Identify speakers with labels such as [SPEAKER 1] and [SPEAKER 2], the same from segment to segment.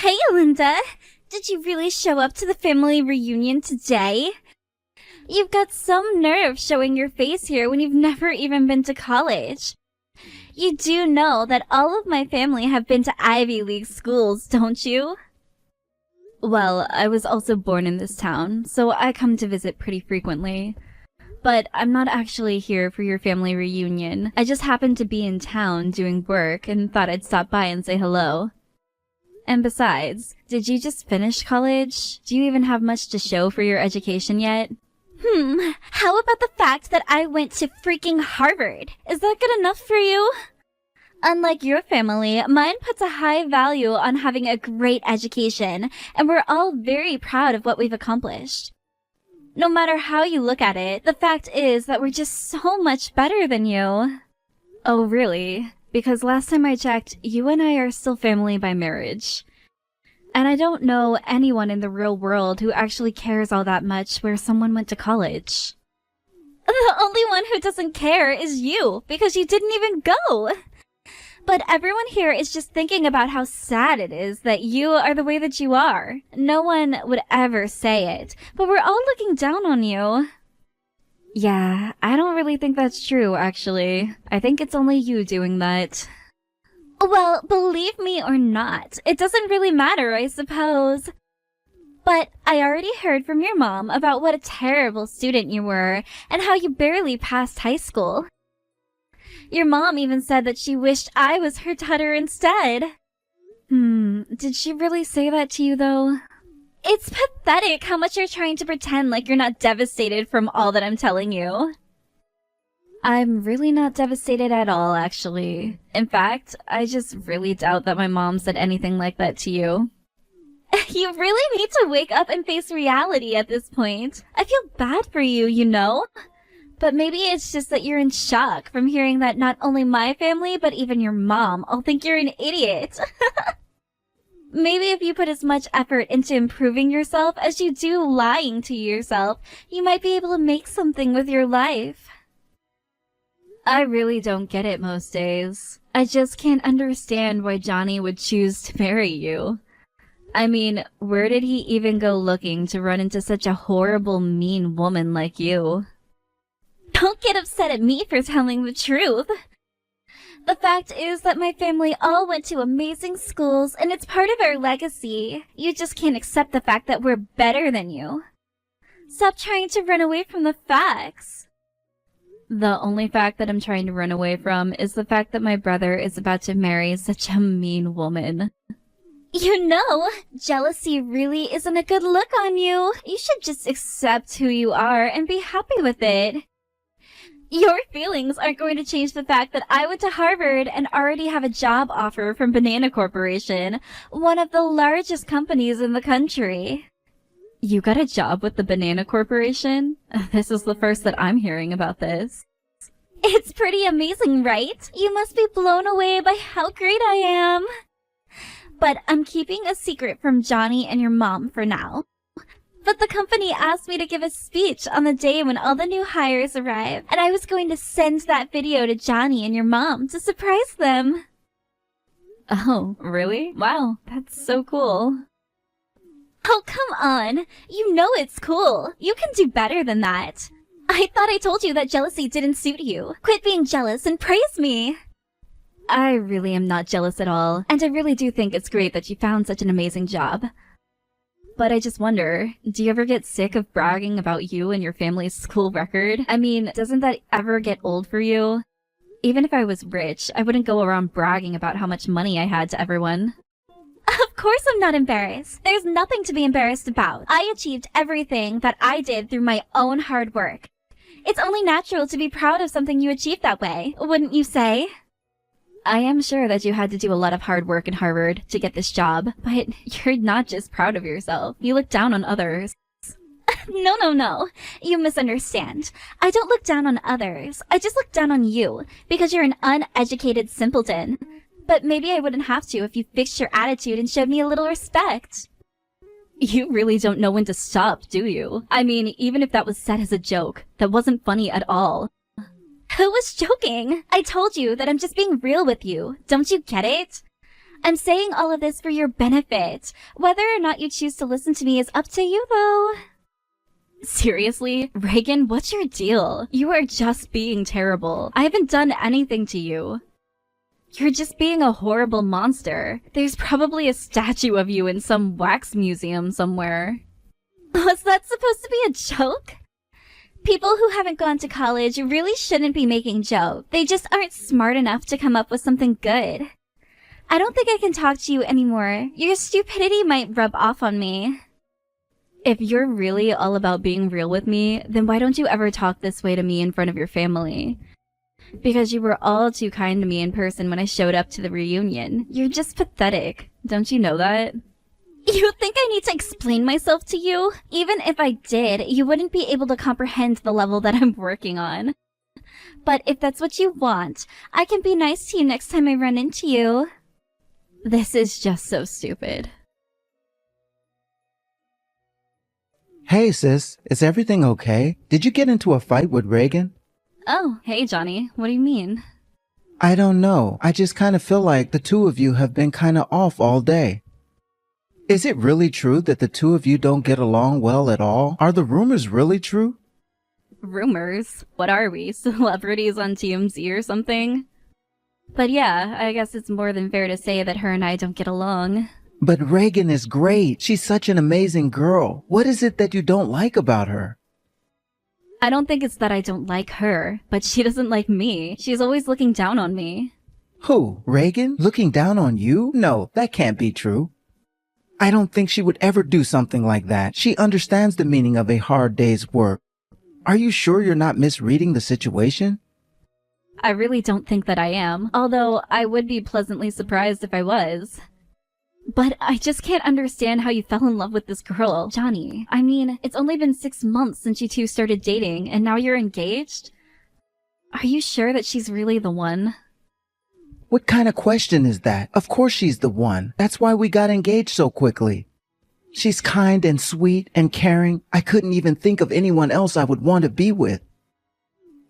[SPEAKER 1] Hey, Linda! Did you really show up to the family reunion today? You've got some nerve showing your face here when you've never even been to college. You do know that all of my family have been to Ivy League schools, don't you? Well, I was also born in this town, so I come to visit pretty frequently. But I'm not actually here for your family reunion. I just happened to be in town doing work and thought I'd stop by and say hello. And besides, did you just finish college? Do you even have much to show for your education yet? How about the fact that I went to freaking Harvard? Is that good enough for you? Unlike your family, mine puts a high value on having a great education, and we're all very proud of what we've accomplished. No matter how you look at it, the fact is that we're just so much better than you. Oh, really? Because last time I checked, you and I are still family by marriage. And I don't know anyone in the real world who actually cares all that much where someone went to college. The only one who doesn't care is you, because you didn't even go. But everyone here is just thinking about how sad it is that you are the way that you are. No one would ever say it, but we're all looking down on you. Yeah, I don't really think that's true, actually. I think it's only you doing that. Well, believe me or not, it doesn't really matter, I suppose. But I already heard from your mom about what a terrible student you were, and how you barely passed high school. Your mom even said that she wished I was her daughter instead. Did she really say that to you, though? It's pathetic how much you're trying to pretend like you're not devastated from all that I'm telling you. I'm really not devastated at all, actually. In fact, I just really doubt that my mom said anything like that to you. You really need to wake up and face reality at this point. I feel bad for you, you know? But maybe it's just that you're in shock from hearing that not only my family, but even your mom all think you're an idiot. Maybe if you put as much effort into improving yourself as you do lying to yourself, you might be able to make something with your life. I really don't get it most days. I just can't understand why Johnny would choose to marry you. I mean, where did he even go looking to run into such a horrible, mean woman like you? Don't get upset at me for telling the truth. The fact is that my family all went to amazing schools, and it's part of our legacy. You just can't accept the fact that we're better than you. Stop trying to run away from the facts. The only fact that I'm trying to run away from is the fact that my brother is about to marry such a mean woman. You know, jealousy really isn't a good look on you. You should just accept who you are and be happy with it. Your feelings aren't going to change the fact that I went to Harvard and already have a job offer from Banana Corporation, one of the largest companies in the country. You got a job with the Banana Corporation? This is the first that I'm hearing about this. It's pretty amazing, right? You must be blown away by how great I am. But I'm keeping a secret from Johnny and your mom for now. But the company asked me to give a speech on the day when all the new hires arrive, and I was going to send that video to Johnny and your mom to surprise them. Oh, really? Wow, that's so cool. Oh, come on. You know it's cool. You can do better than that. I thought I told you that jealousy didn't suit you. Quit being jealous and praise me. I really am not jealous at all, and I really do think it's great that you found such an amazing job. But I just wonder, do you ever get sick of bragging about you and your family's school record? I mean, doesn't that ever get old for you? Even if I was rich, I wouldn't go around bragging about how much money I had to everyone. Of course I'm not embarrassed. There's nothing to be embarrassed about. I achieved everything that I did through my own hard work. It's only natural to be proud of something you achieved that way, wouldn't you say? I am sure that you had to do a lot of hard work in Harvard to get this job, but you're not just proud of yourself. You look down on others. No. You misunderstand. I don't look down on others. I just look down on you, because you're an uneducated simpleton. But maybe I wouldn't have to if you fixed your attitude and showed me a little respect. You really don't know when to stop, do you? I mean, even if that was said as a joke, that wasn't funny at all. Who was joking? I told you that I'm just being real with you. Don't you get it? I'm saying all of this for your benefit. Whether or not you choose to listen to me is up to you, though. Seriously? Reagan, what's your deal? You are just being terrible. I haven't done anything to you. You're just being a horrible monster. There's probably a statue of you in some wax museum somewhere. Was that supposed to be a joke? People who haven't gone to college really shouldn't be making jokes. They just aren't smart enough to come up with something good. I don't think I can talk to you anymore. Your stupidity might rub off on me. If you're really all about being real with me, then why don't you ever talk this way to me in front of your family? Because you were all too kind to me in person when I showed up to the reunion. You're just pathetic. Don't you know that? You think I need to explain myself to you? Even if I did, you wouldn't be able to comprehend the level that I'm working on. But if that's what you want, I can be nice to you next time I run into you. This is just so stupid.
[SPEAKER 2] Hey sis, is everything okay? Did you get into a fight with Reagan?
[SPEAKER 1] Oh, hey Johnny, what do you mean?
[SPEAKER 2] I don't know. I just kind of feel like the two of you have been kind of off all day. Is it really true that the two of you don't get along well at all? Are the rumors really true?
[SPEAKER 1] Rumors? What are we, celebrities on TMZ or something? But yeah, I guess it's more than fair to say that her and I don't get along.
[SPEAKER 2] But Reagan is great. She's such an amazing girl. What is it that you don't like about her?
[SPEAKER 1] I don't think it's that I don't like her, but she doesn't like me. She's always looking down on me.
[SPEAKER 2] Who? Reagan? Looking down on you? No, that can't be true. I don't think she would ever do something like that. She understands the meaning of a hard day's work. Are you sure you're not misreading the situation?
[SPEAKER 1] I really don't think that I am, although I would be pleasantly surprised if I was. But I just can't understand how you fell in love with this girl, Johnny. I mean, it's only been 6 months since you two started dating, and now you're engaged? Are you sure that she's really the one?
[SPEAKER 2] What kind of question is that? Of course she's the one. That's why we got engaged so quickly. She's kind and sweet and caring. I couldn't even think of anyone else I would want to be with.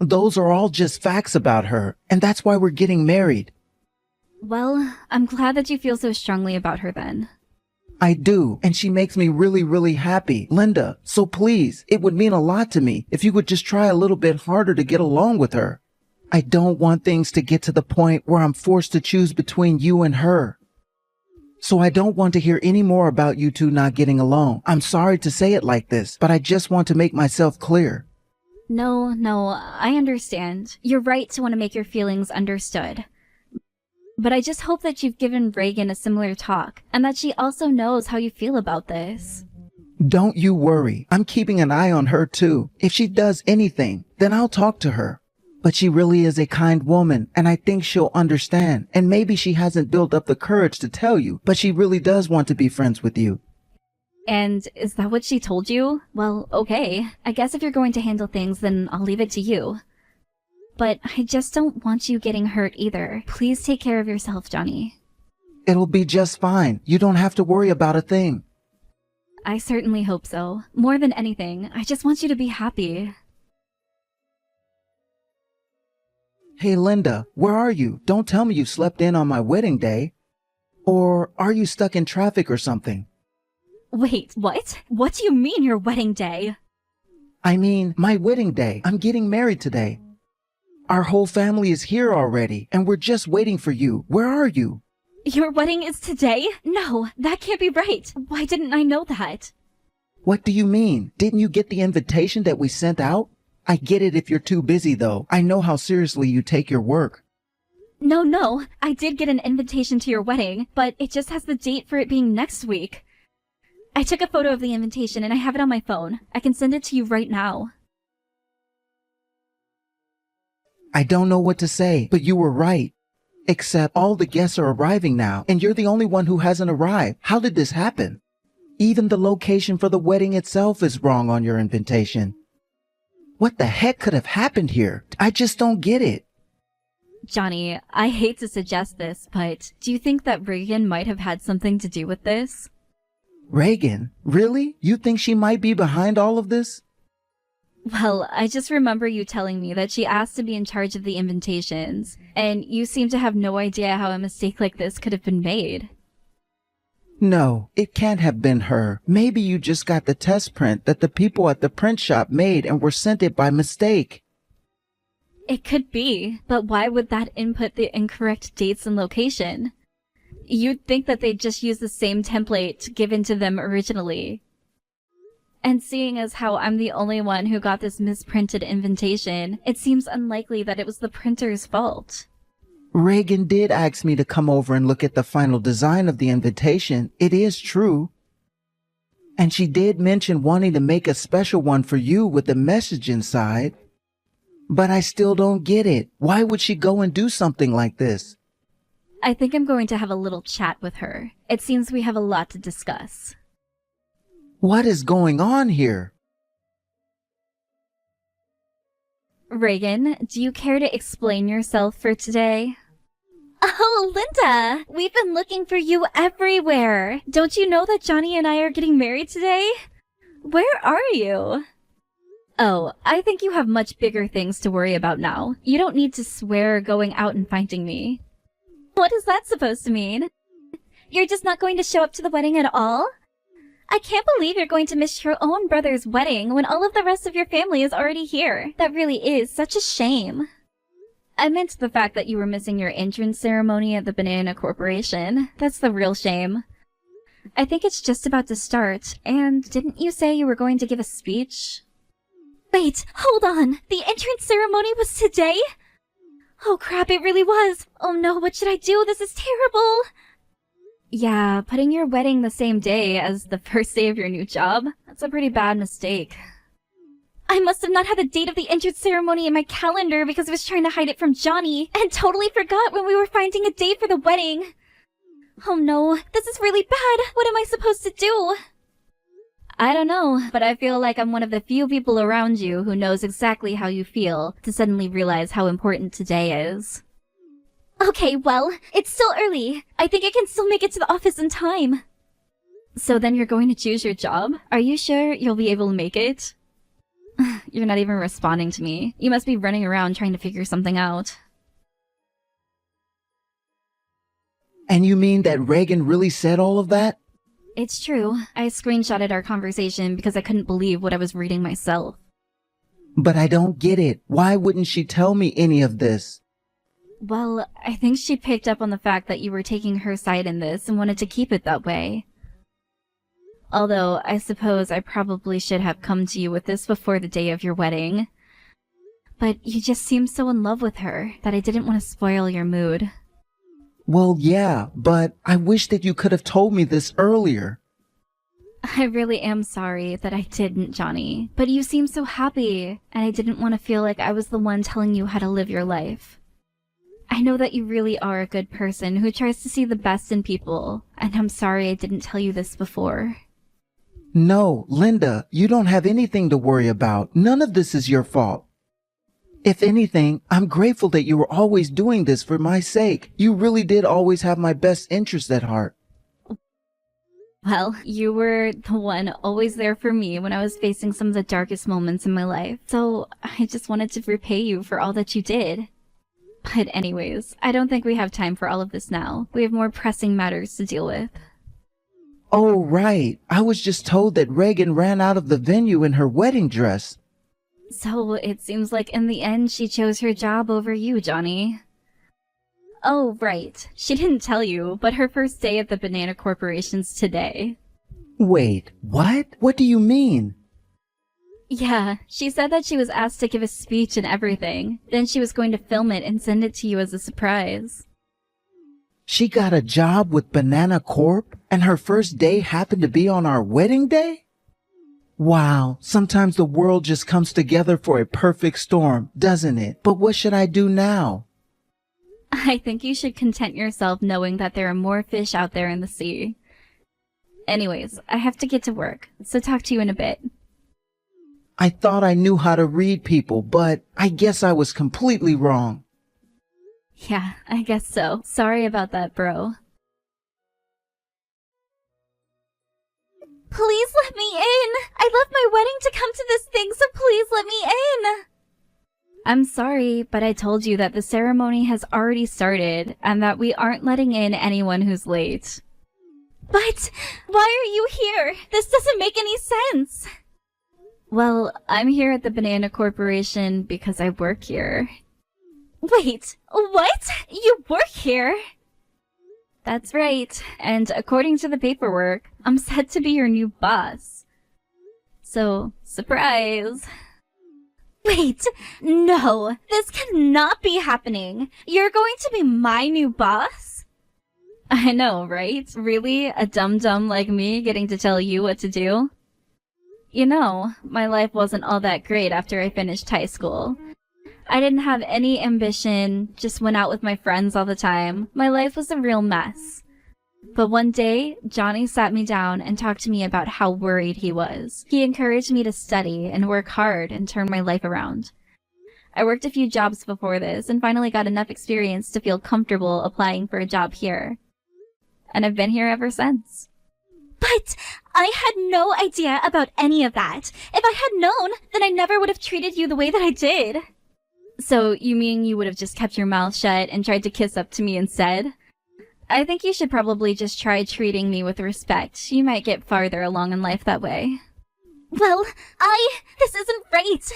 [SPEAKER 2] Those are all just facts about her, and that's why we're getting married.
[SPEAKER 1] Well, I'm glad that you feel so strongly about her then.
[SPEAKER 2] I do, and she makes me really, really happy. Linda, so please, it would mean a lot to me if you would just try a little bit harder to get along with her. I don't want things to get to the point where I'm forced to choose between you and her. So I don't want to hear any more about you two not getting along. I'm sorry to say it like this, but I just want to make myself clear.
[SPEAKER 1] No, I understand. You're right to want to make your feelings understood. But I just hope that you've given Reagan a similar talk, and that she also knows how you feel about this.
[SPEAKER 2] Don't you worry. I'm keeping an eye on her too. If she does anything, then I'll talk to her. But she really is a kind woman, and I think she'll understand. And maybe she hasn't built up the courage to tell you, but she really does want to be friends with you.
[SPEAKER 1] And is that what she told you? Well, okay. I guess if you're going to handle things, then I'll leave it to you. But I just don't want you getting hurt either. Please take care of yourself, Johnny.
[SPEAKER 2] It'll be just fine. You don't have to worry about a thing.
[SPEAKER 1] I certainly hope so. More than anything, I just want you to be happy.
[SPEAKER 2] Hey, Linda, where are you? Don't tell me you slept in on my wedding day. Or are you stuck in traffic or something?
[SPEAKER 1] Wait, what? What do you mean your wedding day?
[SPEAKER 2] I mean, my wedding day. I'm getting married today. Our whole family is here already, and we're just waiting for you. Where are you?
[SPEAKER 1] Your wedding is today? No, that can't be right. Why didn't I know that?
[SPEAKER 2] What do you mean? Didn't you get the invitation that we sent out? I get it if you're too busy, though. I know how seriously you take your work.
[SPEAKER 1] No, I did get an invitation to your wedding, but it just has the date for it being next week. I took a photo of the invitation and I have it on my phone. I can send it to you right now.
[SPEAKER 2] I don't know what to say, but you were right. Except all the guests are arriving now, and you're the only one who hasn't arrived. How did this happen? Even the location for the wedding itself is wrong on your invitation. What the heck could have happened here? I just don't get it.
[SPEAKER 1] Johnny, I hate to suggest this, but do you think that Reagan might have had something to do with this?
[SPEAKER 2] Reagan? Really? You think she might be behind all of this?
[SPEAKER 1] Well, I just remember you telling me that she asked to be in charge of the invitations, and you seem to have no idea how a mistake like this could have been made.
[SPEAKER 2] No, it can't have been her. Maybe you just got the test print that the people at the print shop made and were sent it by mistake.
[SPEAKER 1] It could be, but why would that input the incorrect dates and location? You'd think that they'd just use the same template given to them originally. And seeing as how I'm the only one who got this misprinted invitation, it seems unlikely that it was the printer's fault.
[SPEAKER 2] Reagan did ask me to come over and look at the final design of the invitation. It is true. And she did mention wanting to make a special one for you with a message inside. But I still don't get it. Why would she go and do something like this?
[SPEAKER 1] I think I'm going to have a little chat with her. It seems we have a lot to discuss.
[SPEAKER 2] What is going on here?
[SPEAKER 1] Reagan, do you care to explain yourself for today? Oh, Linda! We've been looking for you everywhere! Don't you know that Johnny and I are getting married today? Where are you? Oh, I think you have much bigger things to worry about now. You don't need to swear going out and finding me. What is that supposed to mean? You're just not going to show up to the wedding at all? I can't believe you're going to miss your own brother's wedding when all of the rest of your family is already here. That really is such a shame. I meant the fact that you were missing your entrance ceremony at the Banana Corporation. That's the real shame. I think it's just about to start, and didn't you say you were going to give a speech? Wait, hold on! The entrance ceremony was today? Oh crap, it really was! Oh no, what should I do? This is terrible! Yeah, putting your wedding the same day as the first day of your new job, that's a pretty bad mistake. I must have not had the date of the entrance ceremony in my calendar because I was trying to hide it from Johnny, and totally forgot when we were finding a date for the wedding. Oh no, this is really bad! What am I supposed to do? I don't know, but I feel like I'm one of the few people around you who knows exactly how you feel to suddenly realize how important today is. Okay, well, it's still early. I think I can still make it to the office in time. So then you're going to choose your job? Are you sure you'll be able to make it? You're not even responding to me. You must be running around trying to figure something out.
[SPEAKER 2] And you mean that Reagan really said all of that?
[SPEAKER 1] It's true. I screenshotted our conversation because I couldn't believe what I was reading myself.
[SPEAKER 2] But I don't get it. Why wouldn't she tell me any of this?
[SPEAKER 1] Well, I think she picked up on the fact that you were taking her side in this and wanted to keep it that way. Although, I suppose I probably should have come to you with this before the day of your wedding. But you just seemed so in love with her that I didn't want to spoil your mood.
[SPEAKER 2] Well, yeah, but I wish that you could have told me this earlier.
[SPEAKER 1] I really am sorry that I didn't, Johnny. But you seem so happy, and I didn't want to feel like I was the one telling you how to live your life. I know that you really are a good person who tries to see the best in people, and I'm sorry I didn't tell you this before.
[SPEAKER 2] No, Linda, you don't have anything to worry about. None of this is your fault. If anything, I'm grateful that you were always doing this for my sake. You really did always have my best interest at heart.
[SPEAKER 1] Well, you were the one always there for me when I was facing some of the darkest moments in my life, so I just wanted to repay you for all that you did. But anyways, I don't think we have time for all of this now. We have more pressing matters to deal with.
[SPEAKER 2] Oh, right. I was just told that Reagan ran out of the venue in her wedding dress.
[SPEAKER 1] So it seems like in the end she chose her job over you, Johnny. Oh, right. She didn't tell you, but her first day at the Banana Corporation's today.
[SPEAKER 2] Wait, what? What do you mean?
[SPEAKER 1] Yeah, she said that she was asked to give a speech and everything. Then she was going to film it and send it to you as a surprise.
[SPEAKER 2] She got a job with Banana Corp, and her first day happened to be on our wedding day? Wow, sometimes the world just comes together for a perfect storm, doesn't it? But what should I do now?
[SPEAKER 1] I think you should content yourself knowing that there are more fish out there in the sea. Anyways, I have to get to work, so talk to you in a bit.
[SPEAKER 2] I thought I knew how to read people, but I guess I was completely wrong.
[SPEAKER 1] Yeah, I guess so. Sorry about that, bro. Please let me in. I left my wedding to come to this thing, so please let me in. I'm sorry, but I told you that the ceremony has already started and that we aren't letting in anyone who's late. But why are you here? This doesn't make any sense. Well, I'm here at the Banana Corporation because I work here. Wait, what? You work here? That's right, and according to the paperwork, I'm set to be your new boss. So, surprise. Wait, no, this cannot be happening. You're going to be my new boss? I know, right? Really? A dum-dum like me getting to tell you what to do? You know, my life wasn't all that great after I finished high school. I didn't have any ambition, just went out with my friends all the time. My life was a real mess. But one day, Johnny sat me down and talked to me about how worried he was. He encouraged me to study and work hard and turn my life around. I worked a few jobs before this and finally got enough experience to feel comfortable applying for a job here. And I've been here ever since. But I had no idea about any of that. If I had known, then I never would have treated you the way that I did. So, you mean you would have just kept your mouth shut and tried to kiss up to me instead? I think you should probably just try treating me with respect. You might get farther along in life that way. Well, this isn't right.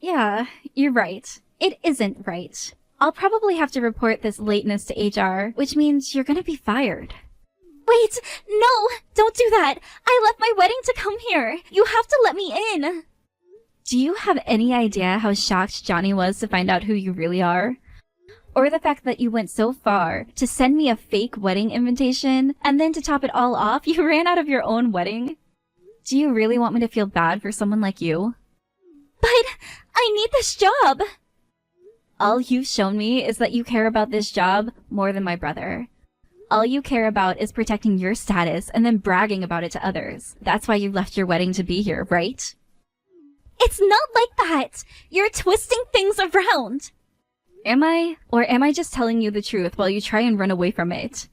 [SPEAKER 1] Yeah, you're right. It isn't right. I'll probably have to report this lateness to HR, which means you're gonna be fired. Wait, no, don't do that. I left my wedding to come here. You have to let me in. Do you have any idea how shocked Johnny was to find out who you really are? Or the fact that you went so far to send me a fake wedding invitation, and then to top it all off, you ran out of your own wedding? Do you really want me to feel bad for someone like you? But I need this job! All you've shown me is that you care about this job more than my brother. All you care about is protecting your status and then bragging about it to others. That's why you left your wedding to be here, right? It's not like that! You're twisting things around! Am I? Or am I just telling you the truth while you try and run away from it?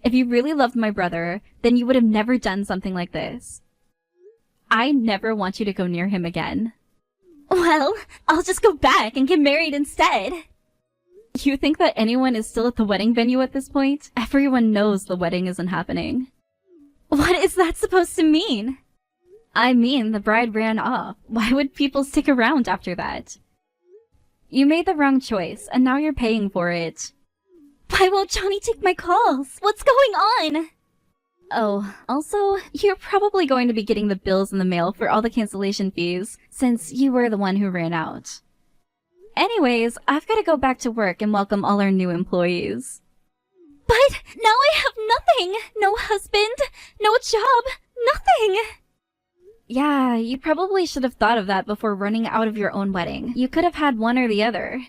[SPEAKER 1] If you really loved my brother, then you would have never done something like this. I never want you to go near him again. Well, I'll just go back and get married instead. You think that anyone is still at the wedding venue at this point? Everyone knows the wedding isn't happening. What is that supposed to mean? I mean, the bride ran off. Why would people stick around after that? You made the wrong choice, and now you're paying for it. Why won't Johnny take my calls? What's going on? Oh, also, you're probably going to be getting the bills in the mail for all the cancellation fees, since you were the one who ran out. Anyways, I've got to go back to work and welcome all our new employees. But now I have nothing! No husband, no job, nothing! Yeah, you probably should have thought of that before running out of your own wedding. You could have had one or the other.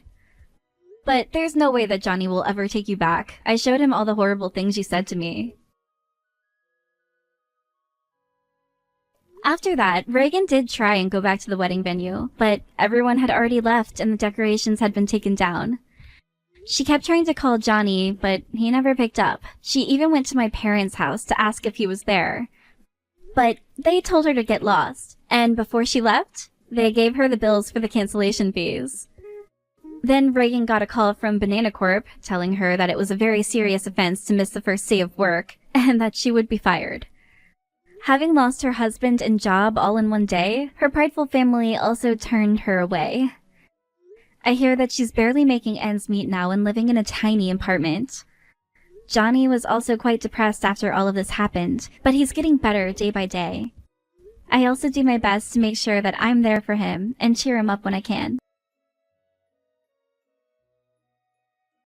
[SPEAKER 1] But there's no way that Johnny will ever take you back. I showed him all the horrible things you said to me. After that, Reagan did try and go back to the wedding venue, but everyone had already left and the decorations had been taken down. She kept trying to call Johnny, but he never picked up. She even went to my parents' house to ask if he was there. But they told her to get lost, and before she left, they gave her the bills for the cancellation fees. Then Reagan got a call from Banana Corp telling her that it was a very serious offense to miss the first day of work, and that she would be fired. Having lost her husband and job all in one day, her prideful family also turned her away. I hear that she's barely making ends meet now and living in a tiny apartment. Johnny was also quite depressed after all of this happened, but he's getting better day by day. I also do my best to make sure that I'm there for him and cheer him up when I can.